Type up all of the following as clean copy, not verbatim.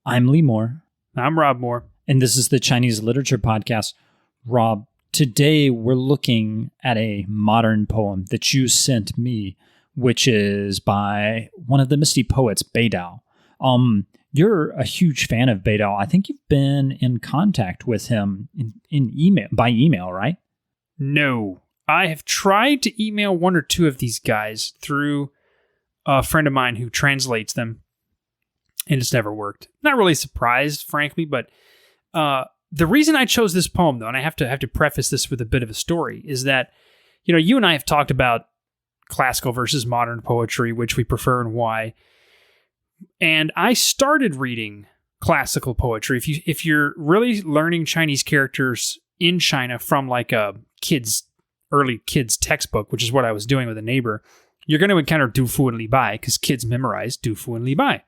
I'm Lee Moore. I'm Rob Moore. And this is the Chinese Literature Podcast. Rob, today we're looking at a modern poem that you sent me, which is by one of the Misty poets, Bei Dao. You're a huge fan of Bei Dao. I think you've been in contact with him by email, right? No. I have tried to email one or two of these guys through a friend of mine who translates them, and it's never worked. Not really surprised, frankly, but the reason I chose this poem, though, and I have to preface this with a bit of a story, is that, you and I have talked about classical versus modern poetry, which we prefer and why. And I started reading classical poetry. If you're really learning Chinese characters in China from like a early kids textbook, which is what I was doing with a neighbor, you're going to encounter Du Fu and Li Bai because kids memorize Du Fu and Li Bai.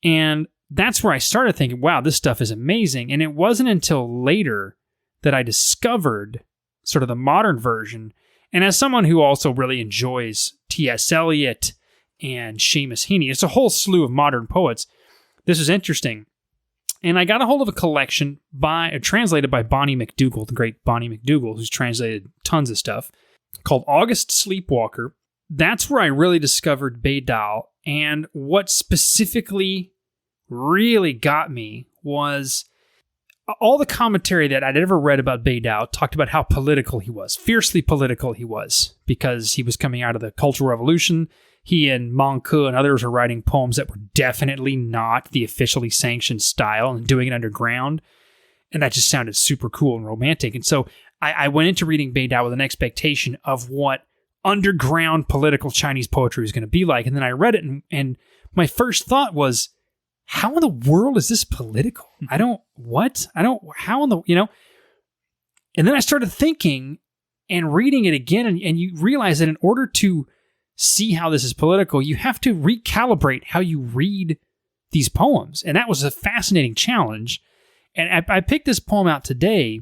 And that's where I started thinking, wow, this stuff is amazing. And it wasn't until later that I discovered sort of the modern version. And as someone who also really enjoys T.S. Eliot and Seamus Heaney, it's a whole slew of modern poets, this is interesting. And I got a hold of a collection translated by Bonnie McDougall, the great Bonnie McDougall, who's translated tons of stuff, called August Sleepwalker. That's where I really discovered Bei Dao. And what specifically really got me was all the commentary that I'd ever read about Bei Dao talked about how political he was, fiercely political he was, because he was coming out of the Cultural Revolution. He and Meng Ke and others were writing poems that were definitely not the officially sanctioned style and doing it underground. And that just sounded super cool and romantic. And so I went into reading Bei Dao with an expectation of what underground political Chinese poetry was going to be like. And then I read it, and my first thought was, how in the world is this political? And then I started thinking and reading it again, and you realize that in order to see how this is political, you have to recalibrate how you read these poems. And that was a fascinating challenge. And I picked this poem out today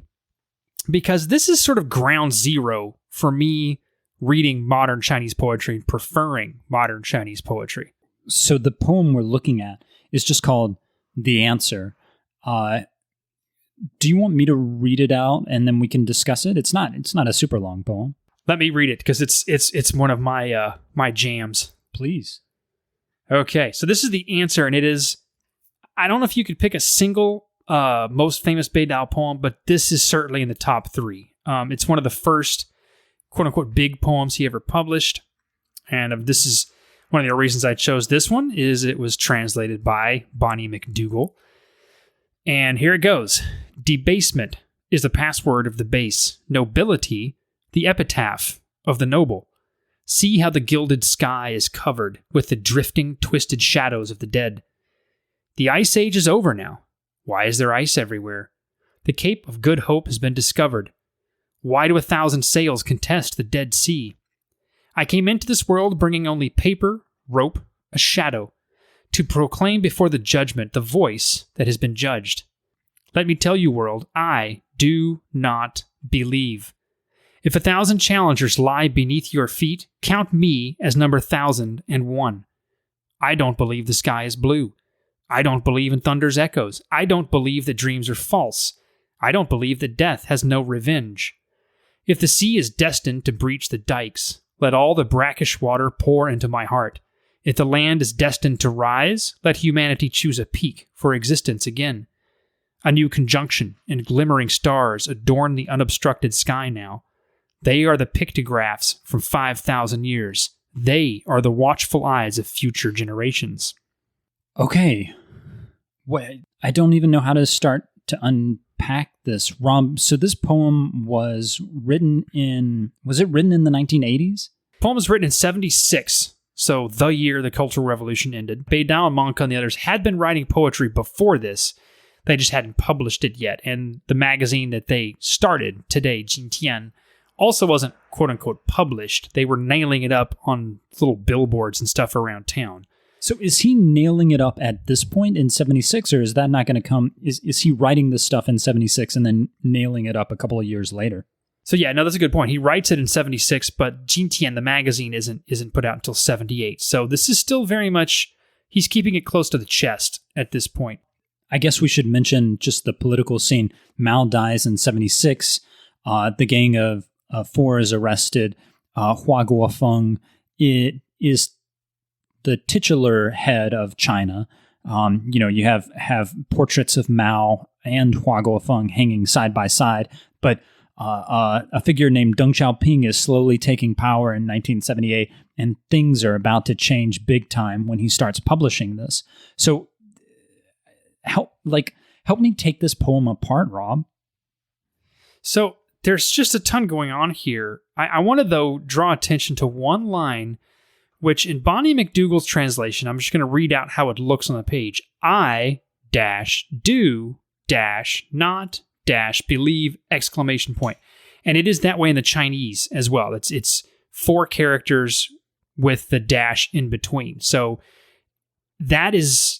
because this is sort of ground zero for me reading modern Chinese poetry and preferring modern Chinese poetry. So the poem we're looking at is just called The Answer. Do you want me to read it out and then we can discuss it? It's not a super long poem. Let me read it because it's one of my my jams. Please. Okay, so this is The Answer, and it is, I don't know if you could pick a single most famous Bei Dao poem, but this is certainly in the top three. It's one of the first quote-unquote big poems he ever published, and this is one of the reasons I chose this one is it was translated by Bonnie McDougall. And here it goes. Debasement is the password of the base, nobility the epitaph of the noble. See how the gilded sky is covered with the drifting, twisted shadows of the dead. The ice age is over now. Why is there ice everywhere? The Cape of Good Hope has been discovered. Why do 1,000 sails contest the Dead Sea? I came into this world bringing only paper, rope, a shadow, to proclaim before the judgment the voice that has been judged. Let me tell you, world, I do not believe. If 1,000 challengers lie beneath your feet, count me as number 1,001. I don't believe the sky is blue. I don't believe in thunder's echoes. I don't believe that dreams are false. I don't believe that death has no revenge. If the sea is destined to breach the dikes, let all the brackish water pour into my heart. If the land is destined to rise, let humanity choose a peak for existence again. A new conjunction and glimmering stars adorn the unobstructed sky now. They are the pictographs from 5,000 years. They are the watchful eyes of future generations. Okay. I don't even know how to start to unpack this. Rob, so this poem was written in the 1980s? The poem was written in 76, so the year the Cultural Revolution ended. Bei Dao and Meng Ke and the others had been writing poetry before this. They just hadn't published it yet. And the magazine that they started today, Jintian, also wasn't quote-unquote published. They were nailing it up on little billboards and stuff around town. So is he nailing it up at this point in 76, or is that not going to come? Is he writing this stuff in 76 and then nailing it up a couple of years later? So yeah, no, that's a good point. He writes it in 76, but Jintian, the magazine, isn't put out until 78. So this is still very much, he's keeping it close to the chest at this point. I guess we should mention just the political scene. Mao dies in 76. The Gang of Four is arrested. Hua Guofeng is the titular head of China. You have portraits of Mao and Hua Guofeng hanging side by side, but a figure named Deng Xiaoping is slowly taking power in 1978, and things are about to change big time when he starts publishing this. So help me take this poem apart, Rob. So there's just a ton going on here. I want to, though, draw attention to one line, which in Bonnie McDougall's translation, I'm just going to read out how it looks on the page. I do not believe ! And it is that way in the Chinese as well. It's 4 characters with the dash in between. So that is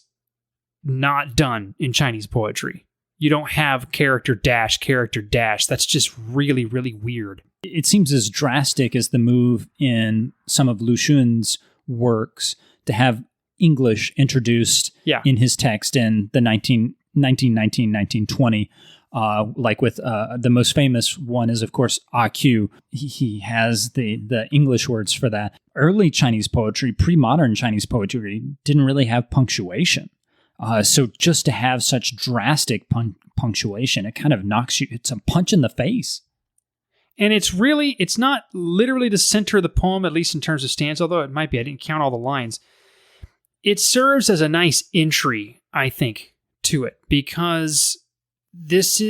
not done in Chinese poetry. You don't have character dash. That's just really, really weird. It seems as drastic as the move in some of Lu Xun's works to have English introduced in his text in the 1920. Like with the most famous one is, of course, AQ. He has the English words for that. Early Chinese poetry, pre-modern Chinese poetry, didn't really have punctuation. So just to have such drastic punctuation, it kind of knocks you, it's a punch in the face. And it's not literally the center of the poem, at least in terms of stanza, although it might be. I didn't count all the lines. It serves as a nice entry, I think, to it, because it's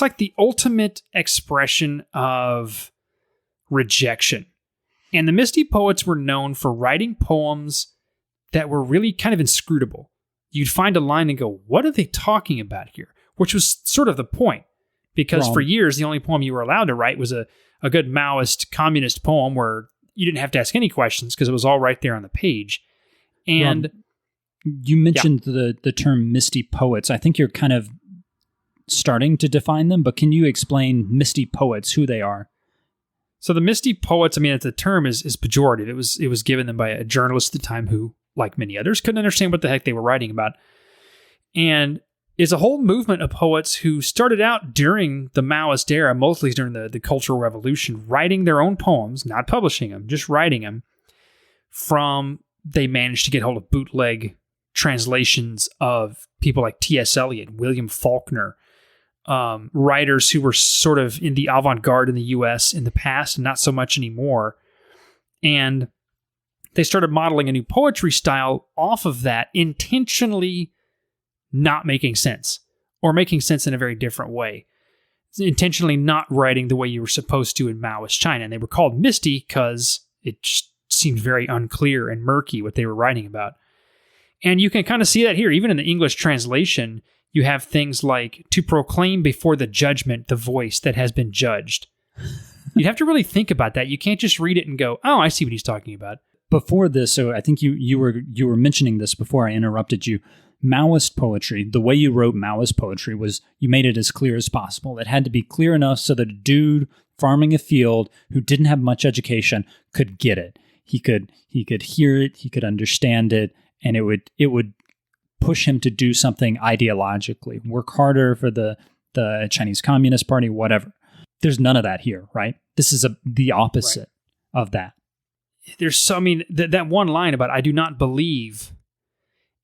like the ultimate expression of rejection. And the Misty Poets were known for writing poems that were really kind of inscrutable. You'd find a line and go, what are they talking about here? Which was sort of the point. Because for years, the only poem you were allowed to write was a good Maoist communist poem where you didn't have to ask any questions because it was all right there on the page. And you mentioned the term Misty Poets. I think you're kind of starting to define them, but can you explain Misty Poets, who they are? So the Misty Poets, the term is pejorative. It was given them by a journalist at the time who, like many others, couldn't understand what the heck they were writing about. And is a whole movement of poets who started out during the Maoist era, mostly during the Cultural Revolution, writing their own poems, not publishing them, just writing them. They managed to get hold of bootleg translations of people like T.S. Eliot, William Faulkner, writers who were sort of in the avant-garde in the U.S. in the past and not so much anymore. And they started modeling a new poetry style off of that, intentionally not making sense, or making sense in a very different way. Intentionally not writing the way you were supposed to in Maoist China. And they were called Misty because it just seemed very unclear and murky what they were writing about. And you can kind of see that here. Even in the English translation, you have things like, to proclaim before the judgment the voice that has been judged. You'd have to really think about that. You can't just read it and go, oh, I see what he's talking about. Before this, so I think you were mentioning this before I interrupted you. Maoist poetry, the way you wrote Maoist poetry was you made it as clear as possible. It had to be clear enough so that a dude farming a field who didn't have much education could get it. He could hear it, he could understand it, and it would push him to do something ideologically, work harder for the Chinese Communist Party, whatever. There's none of that here, right? This is the opposite of that. There's that one line about I do not believe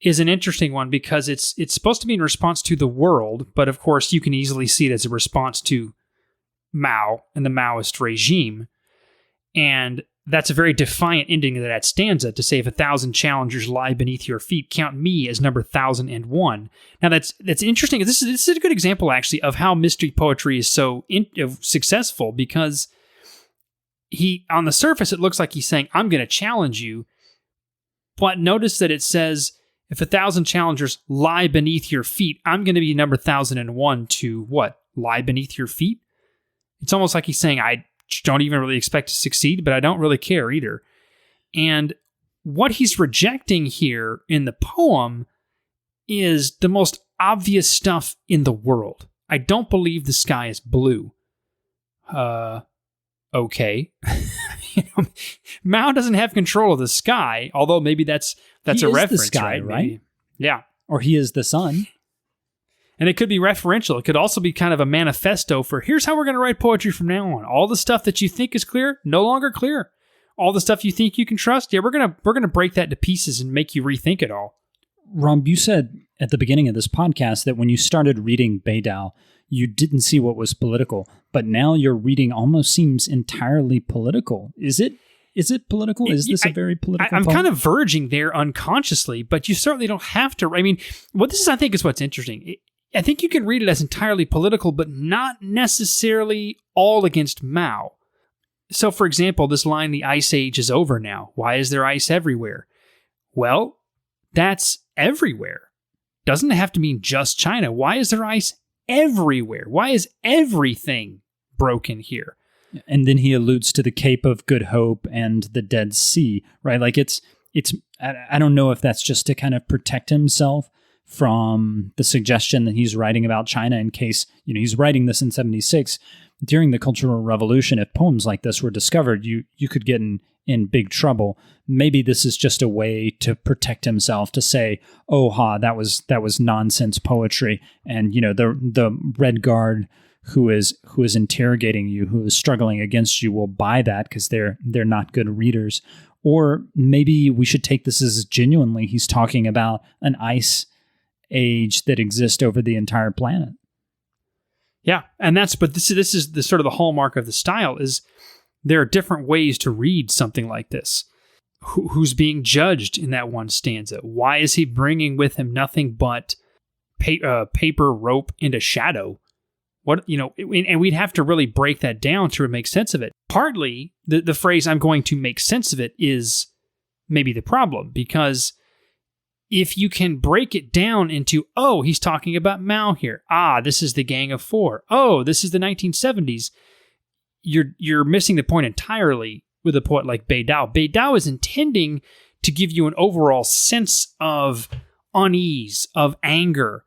is an interesting one because it's supposed to be in response to the world, but of course you can easily see it as a response to Mao and the Maoist regime. And that's a very defiant ending to that stanza to say, if 1,000 challengers lie beneath your feet, count me as number 1,001. Now that's interesting. This is a good example actually of how mystery poetry is so successful, because on the surface it looks like he's saying, I'm going to challenge you. But notice that it says, if 1,000 challengers lie beneath your feet, I'm going to be number 1,001 to what? Lie beneath your feet? It's almost like he's saying, I don't even really expect to succeed, but I don't really care either. And what he's rejecting here in the poem is the most obvious stuff in the world. I don't believe the sky is blue. Okay. Mao doesn't have control of the sky, although maybe that's a reference, the sky, right? Yeah. Or he is the sun. And it could be referential. It could also be kind of a manifesto for here's how we're going to write poetry from now on. All the stuff that you think is clear, no longer clear. All the stuff you think you can trust, we're gonna break that to pieces and make you rethink it all. Rob, you said at the beginning of this podcast that when you started reading Bei Dao, you didn't see what was political, but now your reading almost seems entirely political. Is it political? Is this a very political I'm poem? kind of verging there unconsciously, but you certainly don't have to. I mean, I think is what's interesting. I think you can read it as entirely political, but not necessarily all against Mao. So, for example, this line, "The Ice Age is over now. Why is there ice everywhere?" Well, that's everywhere. Doesn't have to mean just China. Why is there ice everywhere? Why is everything broken here? And then he alludes to the Cape of Good Hope and the Dead Sea, right? Like it's. I don't know if that's just to kind of protect himself from the suggestion that he's writing about China in case, he's writing this in 76. During the Cultural Revolution, if poems like this were discovered, you could get in big trouble. Maybe this is just a way to protect himself, to say, oh, that was nonsense poetry. And, the Red Guard who is interrogating you, who is struggling against you, will buy that because they're not good readers. Or maybe we should take this as genuinely he's talking about an ice age that exists over the entire planet. Yeah, and but this is the sort of the hallmark of the style is there are different ways to read something like this. Who's being judged in that one stanza? Why is he bringing with him nothing but paper, rope, and a shadow? And we'd have to really break that down to make sense of it. Partly, the phrase "I'm going to make sense of it" is maybe the problem, because if you can break it down into, oh, he's talking about Mao here. This is the Gang of Four. Oh, this is the 1970s. You're missing the point entirely with a poet like Bei Dao. Bei Dao is intending to give you an overall sense of unease, of anger,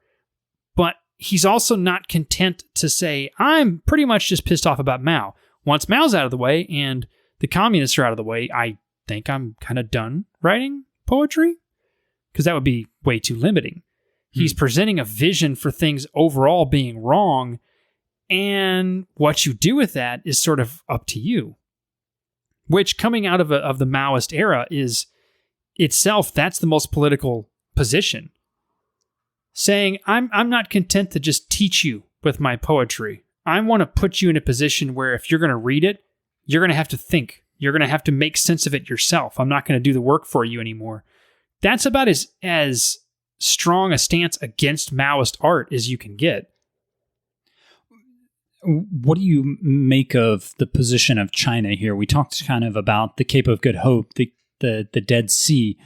but he's also not content to say, I'm pretty much just pissed off about Mao. Once Mao's out of the way and the communists are out of the way, I think I'm kind of done writing poetry, because that would be way too limiting. He's presenting a vision for things overall being wrong, and what you do with that is sort of up to you. Which, coming out of the Maoist era, is itself, that's the most political position. Saying, I'm not content to just teach you with my poetry. I want to put you in a position where if you're going to read it, you're going to have to think. You're going to have to make sense of it yourself. I'm not going to do the work for you anymore. That's about as strong a stance against Maoist art as you can get. What do you make of the position of China here? We talked kind of about the Cape of Good Hope, the Dead Sea.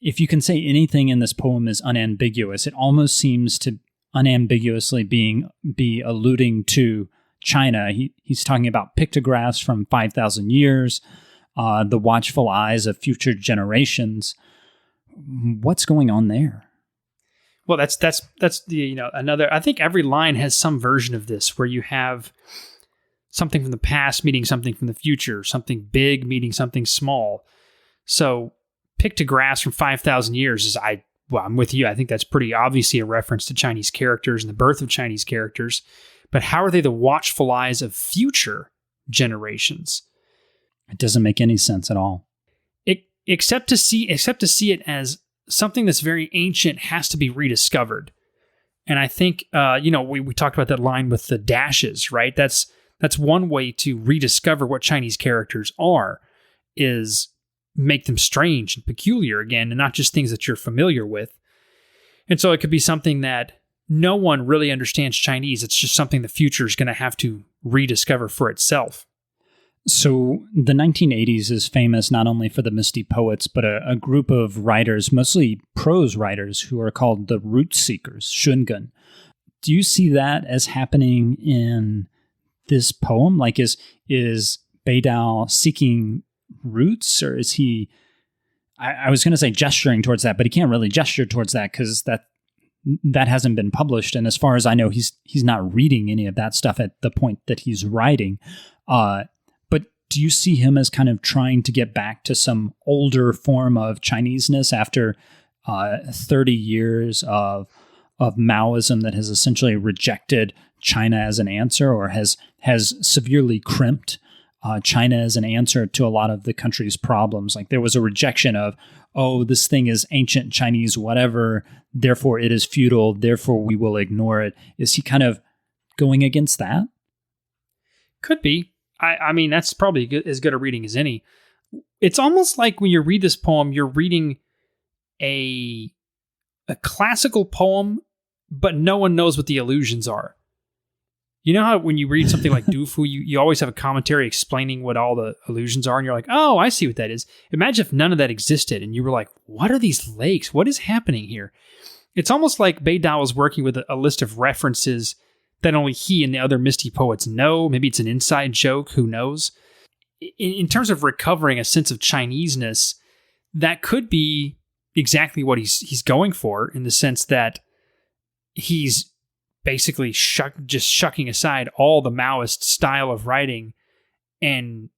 If you can say anything in this poem is unambiguous, it almost seems to unambiguously be alluding to China. He's talking about pictographs from 5,000 years, the watchful eyes of future generations. What's going on there? Well, that's the another. I think every line has some version of this, where you have something from the past meeting something from the future, something big meeting something small. So pictographs from 5,000 years is I'm with you. I think that's pretty obviously a reference to Chinese characters and the birth of Chinese characters. But how are they the watchful eyes of future generations? It doesn't make any sense at all. Except to see it as something that's very ancient has to be rediscovered. And I think, we talked about that line with the dashes, right? That's one way to rediscover what Chinese characters are, is make them strange and peculiar again, and not just things that you're familiar with. And so it could be something that no one really understands Chinese. It's just something the future is going to have to rediscover for itself. So the 1980s is famous not only for the Misty Poets, but a group of writers, mostly prose writers, who are called the Root Seekers, Shungun. Do you see that as happening in this poem? Like, is Bei Dao seeking roots, or is he... I was going to say gesturing towards that, but he can't really gesture towards that because that hasn't been published. And as far as I know, he's not reading any of that stuff at the point that he's writing. Do you see him as kind of trying to get back to some older form of Chineseness after 30 years of Maoism that has essentially rejected China as an answer, or has severely crimped China as an answer to a lot of the country's problems. Like there was a rejection of, oh, this thing is ancient Chinese, whatever, therefore it is feudal, therefore we will ignore it. Is he kind of going against that? Could be. I mean, that's probably as good a reading as any. It's almost like when you read this poem, you're reading a classical poem, but no one knows what the allusions are. You know how when you read something like Du Fu, you always have a commentary explaining what all the allusions are, and you're like, oh, I see what that is. Imagine if none of that existed, and you were like, what are these lakes? What is happening here? It's almost like Bei Dao is working with a list of references that only he and the other Misty poets know. Maybe it's an inside joke, who knows? In terms of recovering a sense of Chineseness, that could be exactly what he's going for, in the sense that he's basically just shucking aside all the Maoist style of writing and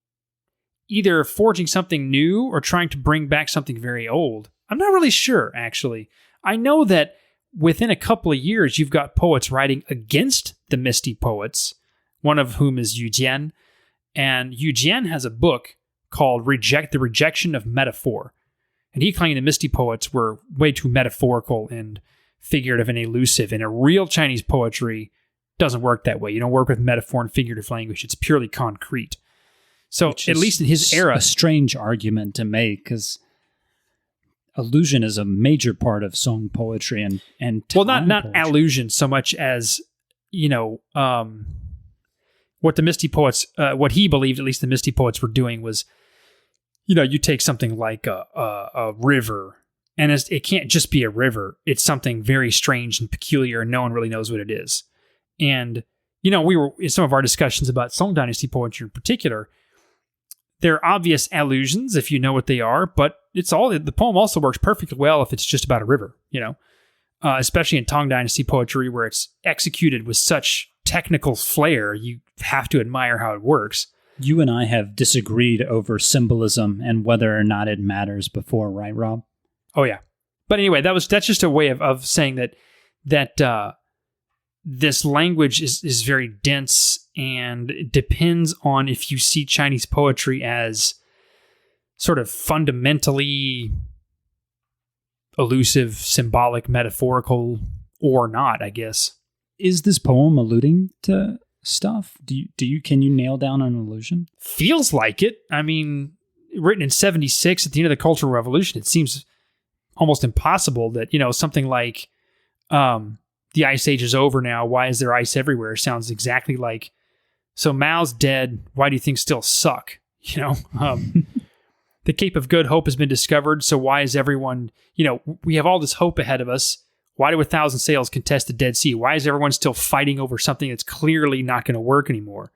either forging something new or trying to bring back something very old. I'm not really sure, actually. I know that within a couple of years, you've got poets writing against the Misty poets, one of whom is Yu Jian. And Yu Jian has a book called The Rejection of Metaphor. And he claimed the Misty poets were way too metaphorical and figurative and elusive. And a real Chinese poetry doesn't work that way. You don't work with metaphor and figurative language. It's purely concrete. So at least in his era... a strange argument to make, because allusion is a major part of song poetry and well, not poetry. allusion so much as, what the Misty poets, what he believed, at least the Misty poets were doing was, you take something like a river, and it can't just be a river. It's something very strange and peculiar, and no one really knows what it is. And, we were in some of our discussions about Song Dynasty poetry in particular, there are obvious allusions if you know what they are, but the poem also works perfectly well if it's just about a river, especially in Tang Dynasty poetry, where it's executed with such technical flair, you have to admire how it works. You and I have disagreed over symbolism and whether or not it matters before, right, Rob? Oh yeah. But anyway, that's just a way of saying that this language is very dense, and it depends on if you see Chinese poetry as sort of fundamentally elusive, symbolic, metaphorical, or not, I guess. Is this poem alluding to stuff? Can you nail down an allusion? Feels like it. I mean, written in 1976 at the end of the Cultural Revolution, it seems almost impossible that, something like the Ice Age is over now, why is there ice everywhere? Sounds exactly like, so Mao's dead, why do you think still suck? The Cape of Good Hope has been discovered, so why is everyone, we have all this hope ahead of us. Why do 1,000 sails contest the Dead Sea? Why is everyone still fighting over something that's clearly not going to work anymore?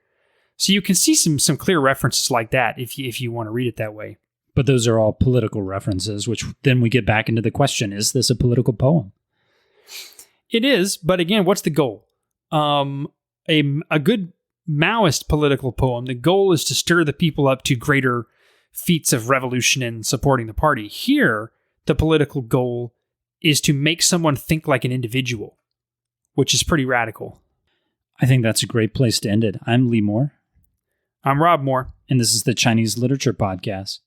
So you can see some clear references like that if you want to read it that way. But those are all political references, which then we get back into the question, is this a political poem? It is, but again, what's the goal? A good Maoist political poem, the goal is to stir the people up to greater feats of revolution and supporting the party. Here, the political goal is to make someone think like an individual, which is pretty radical. I think that's a great place to end it. I'm Lee Moore. I'm Rob Moore. And this is the Chinese Literature Podcast.